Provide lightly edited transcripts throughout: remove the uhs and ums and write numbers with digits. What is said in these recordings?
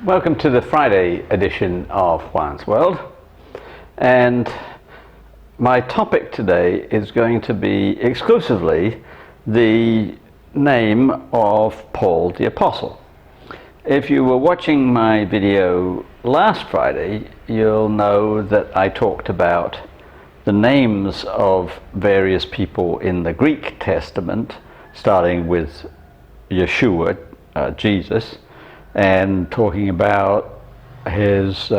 Welcome to the Friday edition of Juan's World, and my topic today is going to be exclusively the name of Paul the Apostle. If you were watching my video last Friday, you'll know that I talked about the names of various people in the Greek Testament, starting with Yeshua, Jesus, and talking about his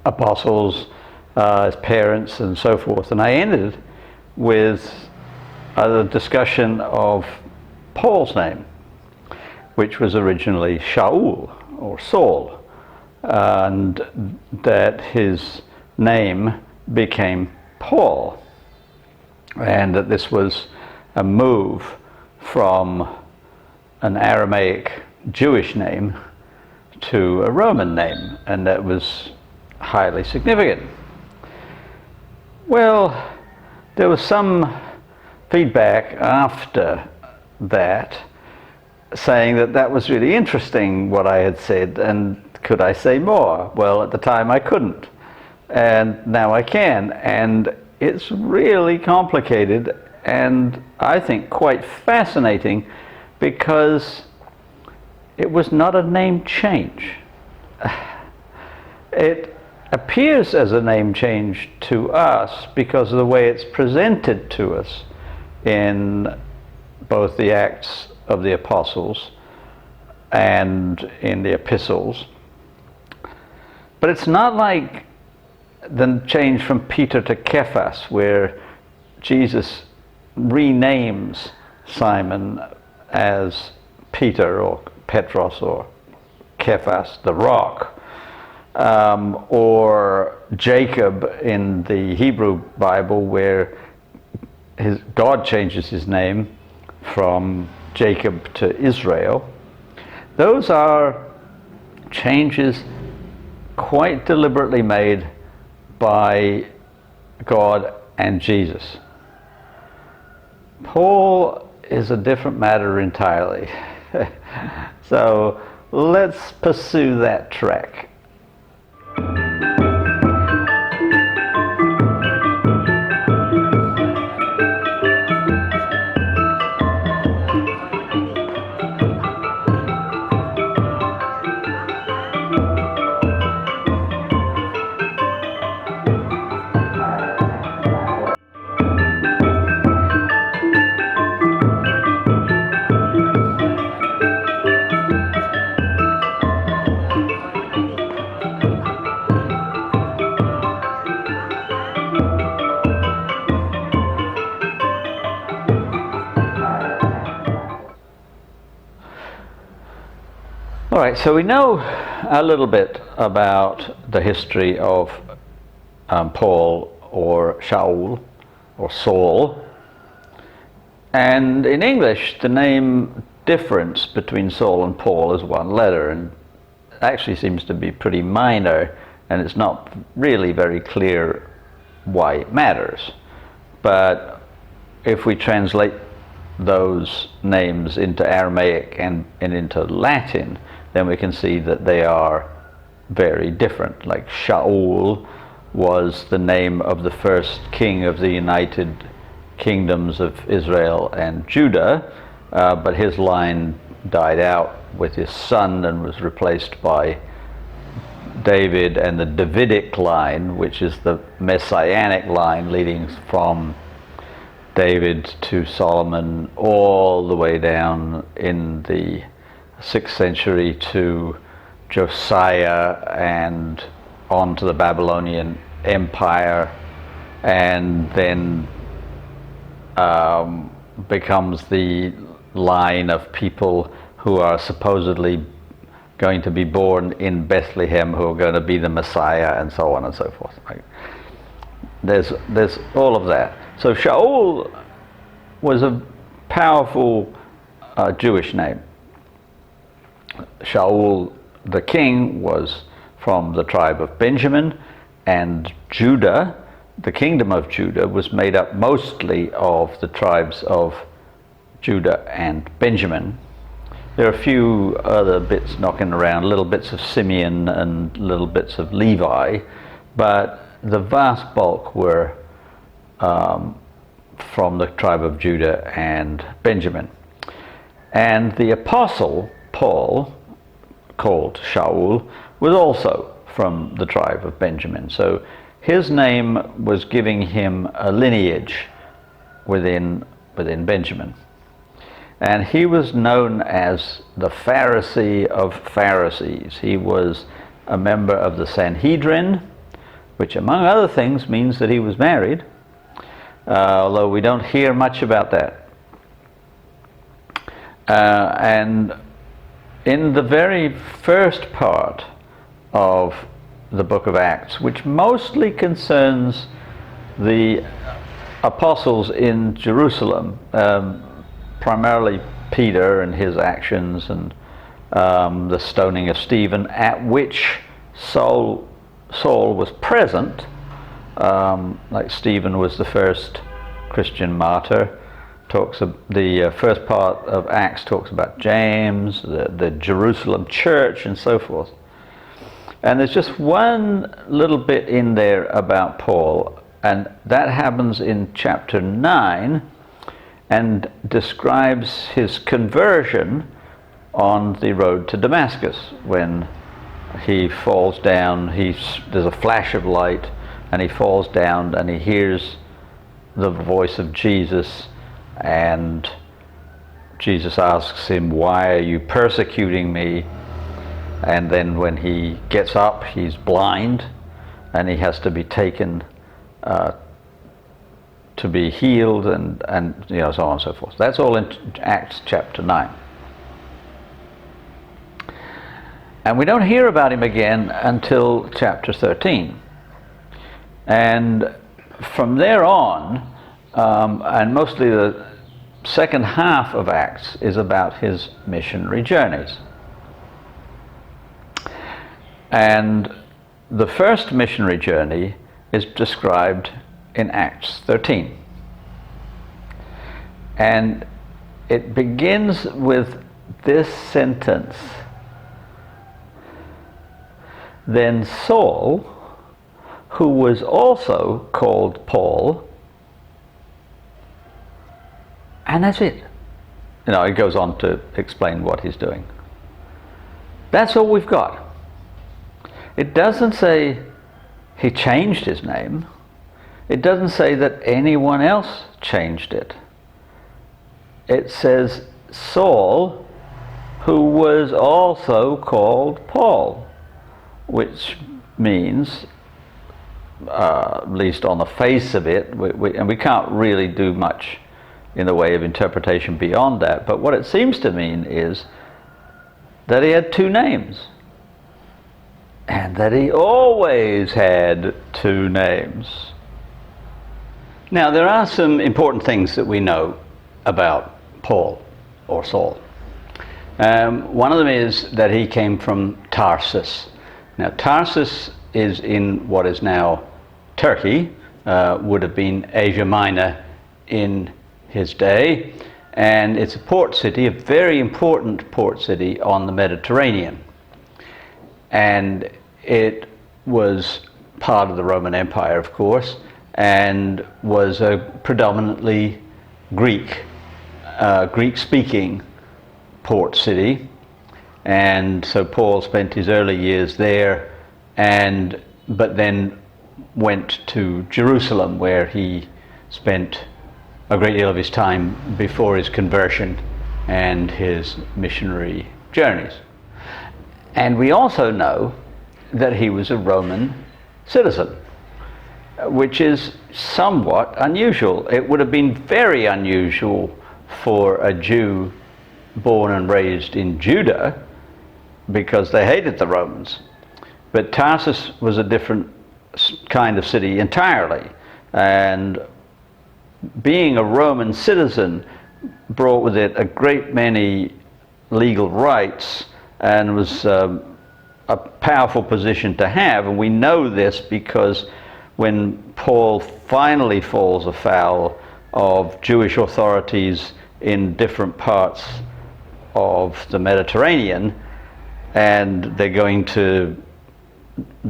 apostles, his parents, and so forth. And I ended with a discussion of Paul's name, which was originally Shaul or Saul, and that his name became Paul, and that this was a move from an Aramaic Jewish name to a Roman name, and that was highly significant. Well, there was some feedback after that saying that that was really interesting what I had said, and could I say more? Well, at the time I couldn't, and now I can, and it's really complicated and I think quite fascinating, because it was not a name change. It appears as a name change to us because of the way it's presented to us in both the Acts of the Apostles and in the epistles. But it's not like the change from Peter to Cephas, where Jesus renames Simon as Peter or Petros or Cephas, the rock, or Jacob in the Hebrew Bible, where God changes his name from Jacob to Israel. Those are changes quite deliberately made by God and Jesus. Paul is a different matter entirely. So let's pursue that track. All right, so we know a little bit about the history of Paul or Shaul or Saul. And in English, the name difference between Saul and Paul is one letter, and actually seems to be pretty minor, and it's not really very clear why it matters. But if we translate those names into Aramaic and into Latin, then we can see that they are very different. Like Shaul was the name of the first king of the United Kingdoms of Israel and Judah, but his line died out with his son and was replaced by David and the Davidic line, which is the messianic line leading from David to Solomon all the way down in the 6th century to Josiah and on to the Babylonian Empire, and then becomes the line of people who are supposedly going to be born in Bethlehem, who are going to be the Messiah, and so on and so forth. Right? There's all of that. So Shaul was a powerful Jewish name. Shaul the king was from the tribe of Benjamin, and Judah, the kingdom of Judah, was made up mostly of the tribes of Judah and Benjamin. There are a few other bits knocking around, little bits of Simeon and little bits of Levi, but the vast bulk were from the tribe of Judah and Benjamin. And the apostle Paul, called Shaul, was also from the tribe of Benjamin. So his name was giving him a lineage within Benjamin. And he was known as the Pharisee of Pharisees. He was a member of the Sanhedrin, which among other things means that he was married, although we don't hear much about that. And in the very first part of the book of Acts, which mostly concerns the apostles in Jerusalem, primarily Peter and his actions and the stoning of Stephen, at which Saul was present, like Stephen was the first Christian martyr. The first part of Acts talks about James, the Jerusalem church, and so forth. And there's just one little bit in there about Paul, and that happens in chapter 9, and describes his conversion on the road to Damascus, when he falls down. There's a flash of light, and he falls down, and he hears the voice of Jesus, and Jesus asks him, "Why are you persecuting me?" And then when he gets up, he's blind, and he has to be taken to be healed, and so on and so forth. That's all in Acts chapter 9. And we don't hear about him again until chapter 13. And from there on, and mostly the second half of Acts is about his missionary journeys. And the first missionary journey is described in Acts 13. And it begins with this sentence: "Then Saul, who was also called Paul," and that's it. It goes on to explain what he's doing. That's all we've got. It doesn't say he changed his name. It doesn't say that anyone else changed it. It says Saul, who was also called Paul, which means, at least on the face of it, and we can't really do much in the way of interpretation beyond that, but what it seems to mean is that he had two names, and that he always had two names. Now, there are some important things that we know about Paul, or Saul. One of them is that he came from Tarsus. Now, Tarsus is in what is now Turkey, would have been Asia Minor in his day, and it's a port city, a very important port city on the Mediterranean. And it was part of the Roman Empire, of course, and was a predominantly Greek-speaking port city. And so Paul spent his early years there, but then went to Jerusalem, where he spent a great deal of his time before his conversion and his missionary journeys. And we also know that he was a Roman citizen, which is somewhat unusual. It would have been very unusual for a Jew born and raised in Judah, because they hated the Romans. But Tarsus was a different kind of city entirely, and being a Roman citizen brought with it a great many legal rights, and was a powerful position to have. And we know this because when Paul finally falls afoul of Jewish authorities in different parts of the Mediterranean, and they're going to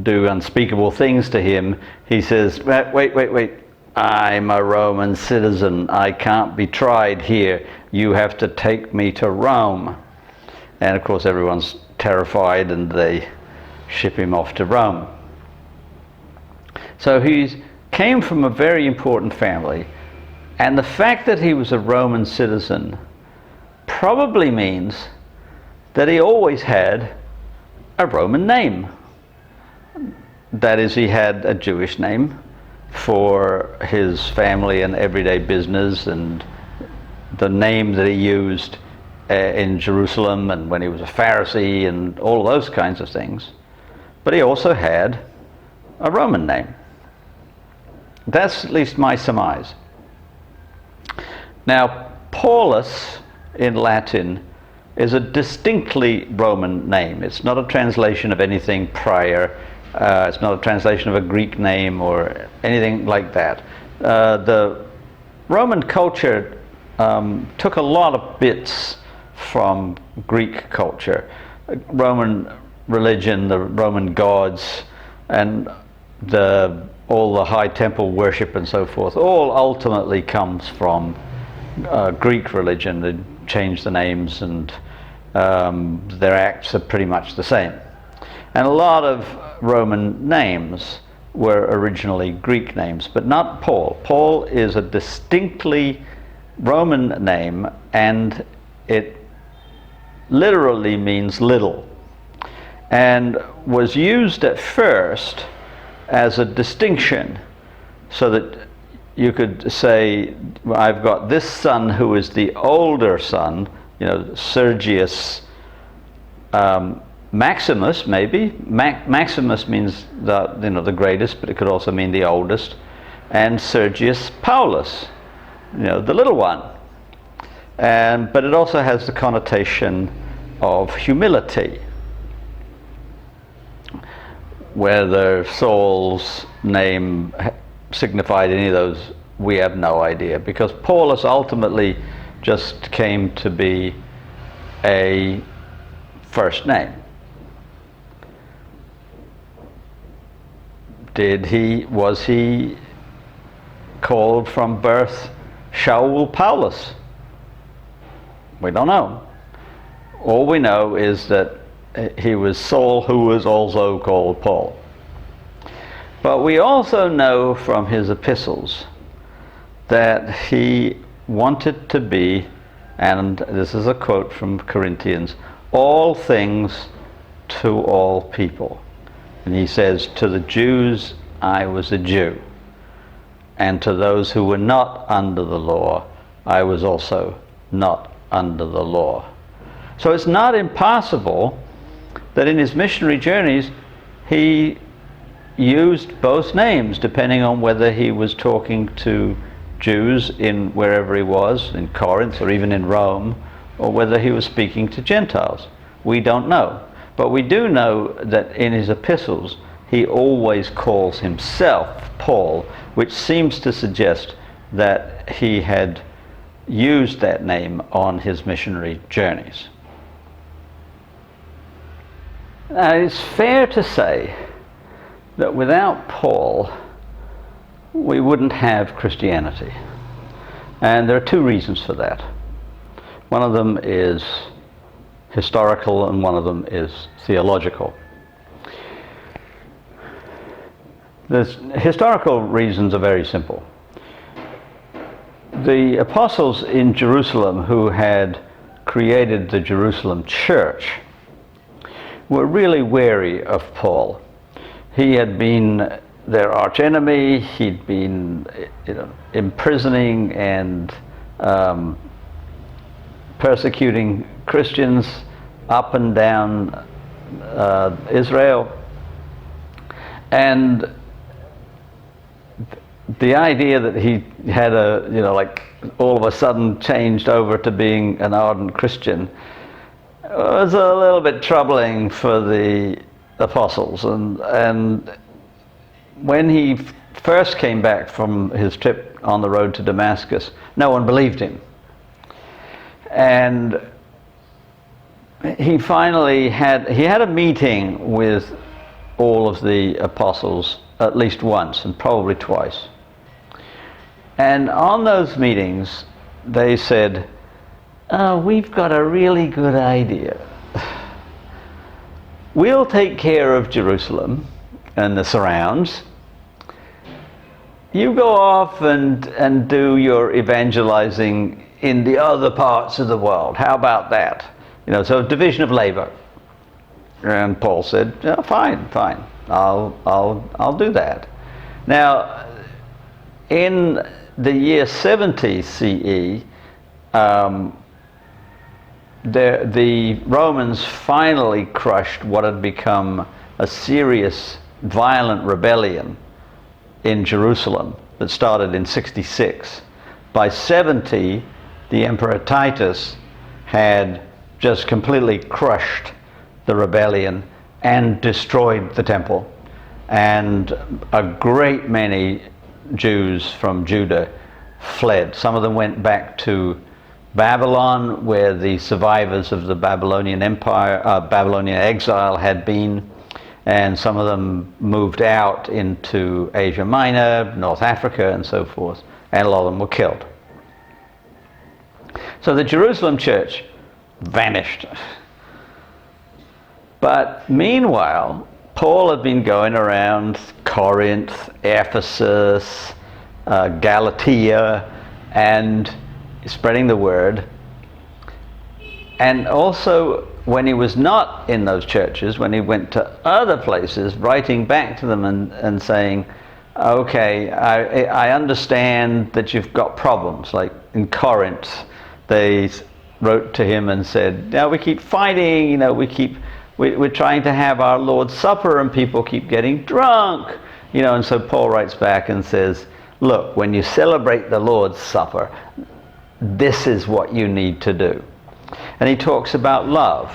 do unspeakable things to him, he says, wait, I'm a Roman citizen. I can't be tried here. You have to take me to Rome. And of course everyone's terrified, and they ship him off to Rome. So he came from a very important family, and the fact that he was a Roman citizen probably means that he always had a Roman name. That is, he had a Jewish name for his family and everyday business, and the name that he used in Jerusalem and when he was a Pharisee and all of those kinds of things. But he also had a Roman name. That's at least my surmise. Now, Paulus in Latin is a distinctly Roman name. It's not a translation of anything prior. It's not a translation of a Greek name or anything like that. The Roman culture took a lot of bits from Greek culture. Roman religion, the Roman gods, and all the high temple worship and so forth, all ultimately comes from Greek religion. They changed the names, and their acts are pretty much the same. And a lot of Roman names were originally Greek names, but not Paul. Paul is a distinctly Roman name, and it literally means little, and was used at first as a distinction, so that you could say, I've got this son who is the older son, Sergius Maximus, maybe. Maximus means the greatest, but it could also mean the oldest. And Sergius Paulus, the little one. But it also has the connotation of humility. Whether Saul's name signified any of those, we have no idea, because Paulus ultimately just came to be a first name. Was he called from birth Saul Paulus? We don't know. All we know is that he was Saul, who was also called Paul. But we also know from his epistles that he wanted to be, and this is a quote from Corinthians, all things to all people. And he says, to the Jews I was a Jew, and to those who were not under the law I was also not under the law. So it's not impossible that in his missionary journeys he used both names, depending on whether he was talking to Jews in wherever he was, in Corinth or even in Rome, or whether he was speaking to Gentiles. We don't know. But we do know that in his epistles he always calls himself Paul, which seems to suggest that he had used that name on his missionary journeys. Now, it's fair to say that without Paul we wouldn't have Christianity. And there are two reasons for that. One of them is historical and one of them is theological. The historical reasons are very simple. The apostles in Jerusalem who had created the Jerusalem church were really wary of Paul. He had been their archenemy. He'd been imprisoning and persecuting Christians up and down Israel. And the idea that he had all of a sudden changed over to being an ardent Christian was a little bit troubling for the apostles. And when he first came back from his trip on the road to Damascus, no one believed him. And he finally had a meeting with all of the apostles at least once and probably twice. And on those meetings, they said, "Oh, we've got a really good idea. We'll take care of Jerusalem and the surrounds. You go off and do your evangelizing in the other parts of the world. How about that?" So division of labor. And Paul said, "Yeah, fine. I'll do that." Now, in the year 70 CE, the Romans finally crushed what had become a serious, violent rebellion in Jerusalem that started in 66. By 70, the Emperor Titus had just completely crushed the rebellion and destroyed the temple. And a great many Jews from Judah fled. Some of them went back to Babylon, where the survivors of the Babylonian Empire, Babylonian exile had been, and some of them moved out into Asia Minor, North Africa, and so forth, and a lot of them were killed. So the Jerusalem church vanished. But meanwhile, Paul had been going around Corinth, Ephesus, Galatia, and spreading the word. And also, when he was not in those churches, when he went to other places, writing back to them and saying, "Okay, I understand that you've got problems." Like in Corinth, they wrote to him and said, "We keep fighting, we're trying to have our Lord's Supper and people keep getting drunk." And so Paul writes back and says, "Look, when you celebrate the Lord's Supper, this is what you need to do." And he talks about love,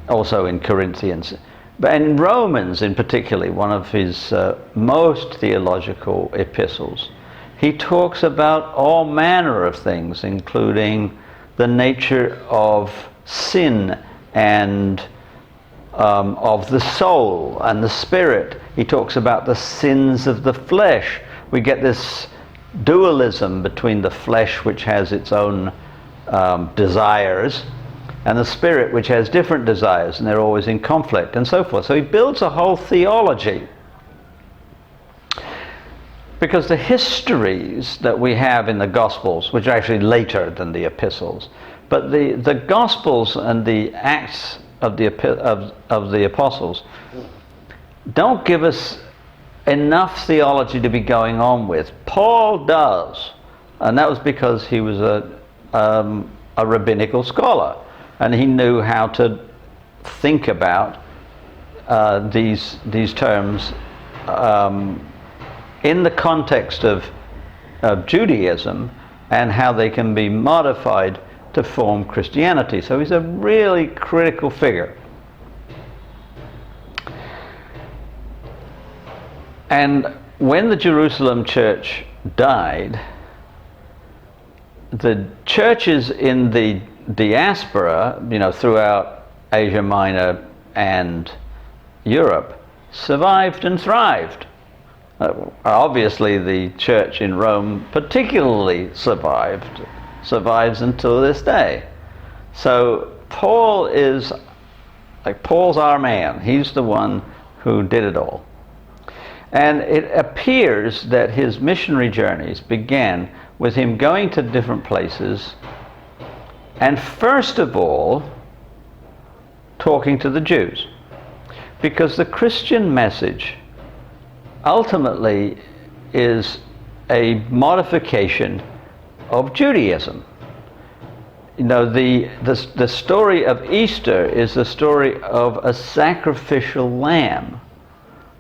also in Corinthians. But in Romans in particular, one of his most theological epistles, he talks about all manner of things, including the nature of sin and of the soul and the spirit. He talks about the sins of the flesh. We get this dualism between the flesh, which has its own desires, and the spirit, which has different desires, and they're always in conflict, and so forth. So he builds a whole theology. Because the histories that we have in the Gospels, which are actually later than the epistles, but the Gospels and the Acts of the Apostles don't give us enough theology to be going on with. Paul does, and that was because he was a rabbinical scholar, and he knew how to think about these terms in the context of Judaism and how they can be modified to form Christianity. So he's a really critical figure. And when the Jerusalem church died, the churches in the diaspora, throughout Asia Minor and Europe, survived and thrived. Obviously, the church in Rome particularly survives until this day. So Paul's our man. He's the one who did it all. And it appears that his missionary journeys began with him going to different places and first of all talking to the Jews, because the Christian message ultimately is a modification of Judaism. The story of Easter is the story of a sacrificial lamb,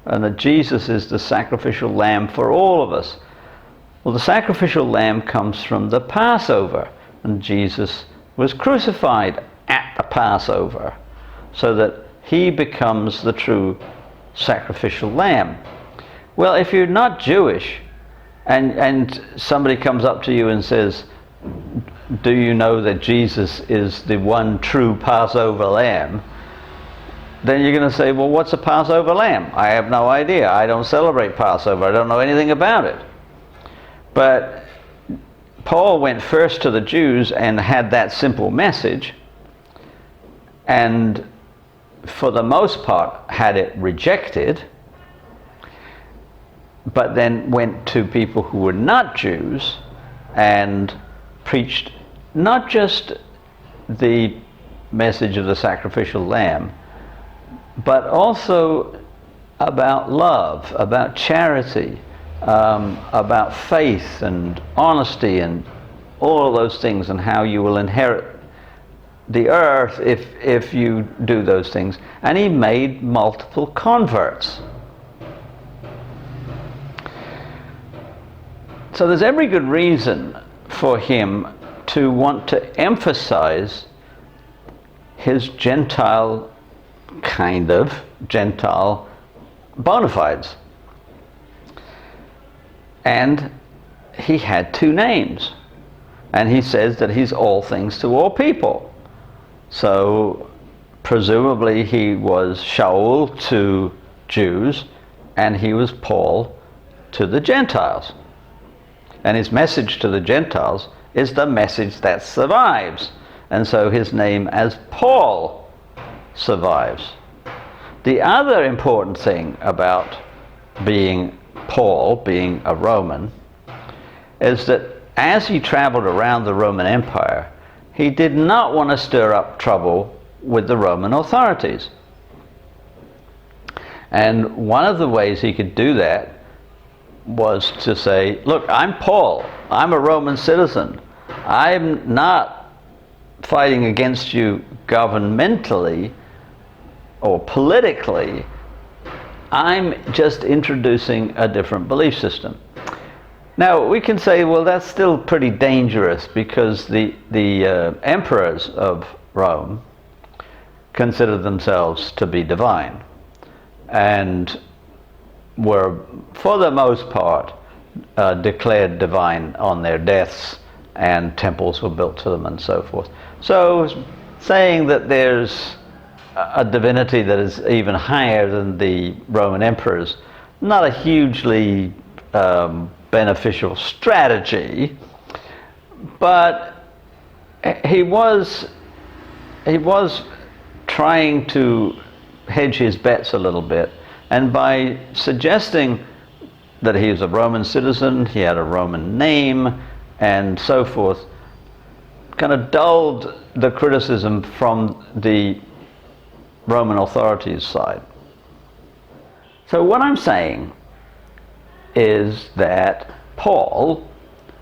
and that Jesus is the sacrificial lamb for all of us. Well, the sacrificial lamb comes from the Passover, and Jesus was crucified at the Passover, so that he becomes the true sacrificial lamb. Well, if you're not Jewish, and somebody comes up to you and says, do you know that Jesus is the one true Passover lamb? Then you're going to say, well, what's a Passover lamb? I have no idea. I don't celebrate Passover. I don't know anything about it. But Paul went first to the Jews and had that simple message, and for the most part had it rejected, but then went to people who were not Jews and preached not just the message of the sacrificial lamb, but also about love, about charity, about faith and honesty and all of those things, and how you will inherit the earth if you do those things. And he made multiple converts. So there's every good reason for him to want to emphasize his Gentile bona fides. And he had two names. And he says that he's all things to all people. So presumably he was Shaul to Jews, and he was Paul to the Gentiles. And his message to the Gentiles is the message that survives. And so his name as Paul survives. The other important thing about being Paul, being a Roman, is that as he traveled around the Roman Empire, he did not want to stir up trouble with the Roman authorities. And one of the ways he could do that was to say, look, I'm Paul. I'm a Roman citizen. I'm not fighting against you governmentally or politically. I'm just introducing a different belief system. Now, we can say, well, that's still pretty dangerous, because the emperors of Rome considered themselves to be divine and were, for the most part, declared divine on their deaths, and temples were built to them and so forth. So saying that there's a divinity that is even higher than the Roman emperors, not a hugely beneficial strategy, but he was trying to hedge his bets a little bit, and by suggesting that he was a Roman citizen, he had a Roman name, and so forth, kind of dulled the criticism from the Roman authorities' side. So what I'm saying is that Paul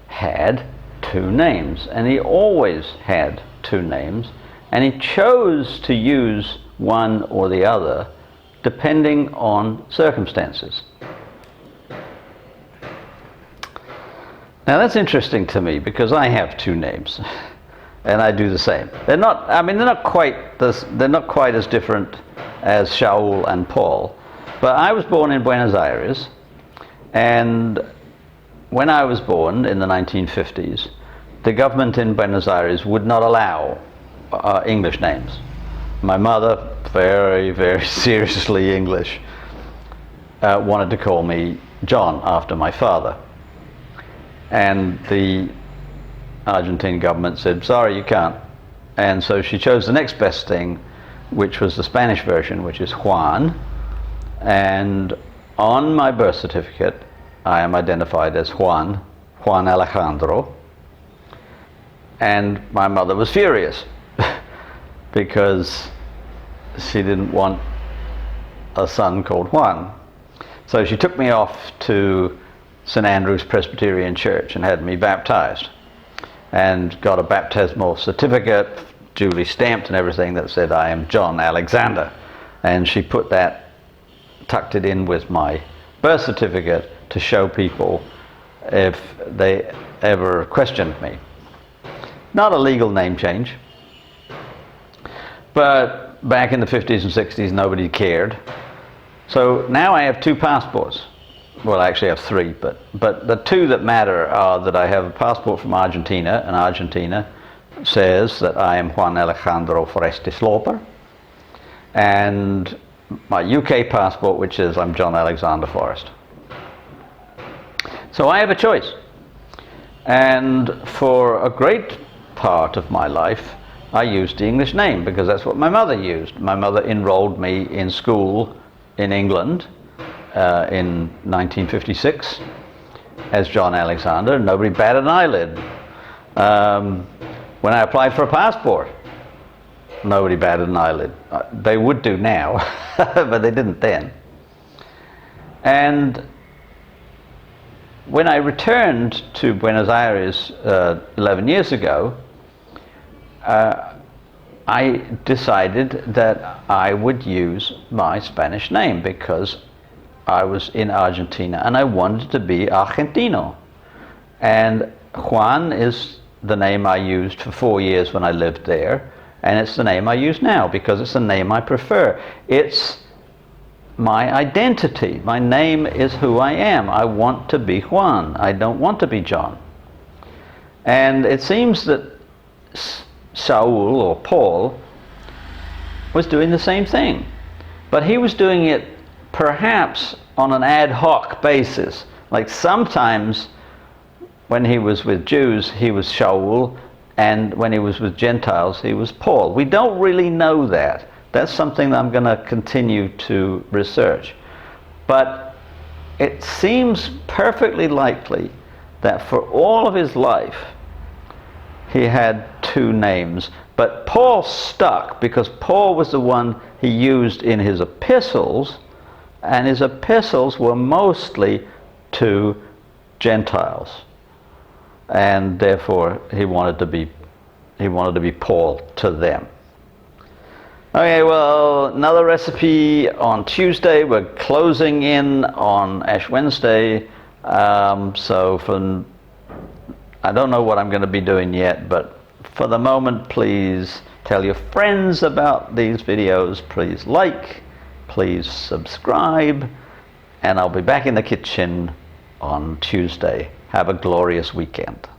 had two names, and he always had two names, and he chose to use one or the other depending on circumstances. Now that's interesting to me, because I have two names, and I do the same. They're not quite as different as Shaul and Paul, but I was born in Buenos Aires, and when I was born in the 1950s, the government in Buenos Aires would not allow English names. My mother, very, very seriously English, wanted to call me John after my father. And the Argentine government said, sorry, you can't. And so she chose the next best thing, which was the Spanish version, which is Juan. And on my birth certificate, I am identified as Juan Alejandro. And my mother was furious because she didn't want a son called Juan. So she took me off to St. Andrew's Presbyterian Church and had me baptized, and got a baptismal certificate, duly stamped and everything, that said I am John Alexander. And she put that, tucked it in with my birth certificate to show people if they ever questioned me. Not a legal name change, but back in the 50s and 60s nobody cared. So now I have two passports. Well, I actually have three, but the two that matter are that I have a passport from Argentina, and Argentina says that I am Juan Alejandro Forestis Loper, and my UK passport, which is I'm John Alexander Forrest. So I have a choice. And for a great part of my life, I used the English name because that's what my mother used. My mother enrolled me in school in England in 1956 as John Alexander. Nobody batted an eyelid. When I applied for a passport, nobody batted an eyelid. They would do now, but they didn't then. And when I returned to Buenos Aires 11 years ago, I decided that I would use my Spanish name because I was in Argentina and I wanted to be Argentino. And Juan is the name I used for 4 years when I lived there, and it's the name I use now because it's the name I prefer. It's my identity. My name is who I am. I want to be Juan. I don't want to be John. And it seems that Saul, or Paul, was doing the same thing. But he was doing it perhaps on an ad hoc basis. Like sometimes when he was with Jews, he was Shaul, and when he was with Gentiles, he was Paul. We don't really know that. That's something that I'm going to continue to research. But it seems perfectly likely that for all of his life, he had two names. But Paul stuck because Paul was the one he used in his epistles, and his epistles were mostly to Gentiles. And therefore, he wanted to be Paul to them. Okay, well, another recipe on Tuesday. We're closing in on Ash Wednesday. So I don't know what I'm going to be doing yet, but for the moment, please tell your friends about these videos. Please like, please subscribe, and I'll be back in the kitchen on Tuesday. Have a glorious weekend.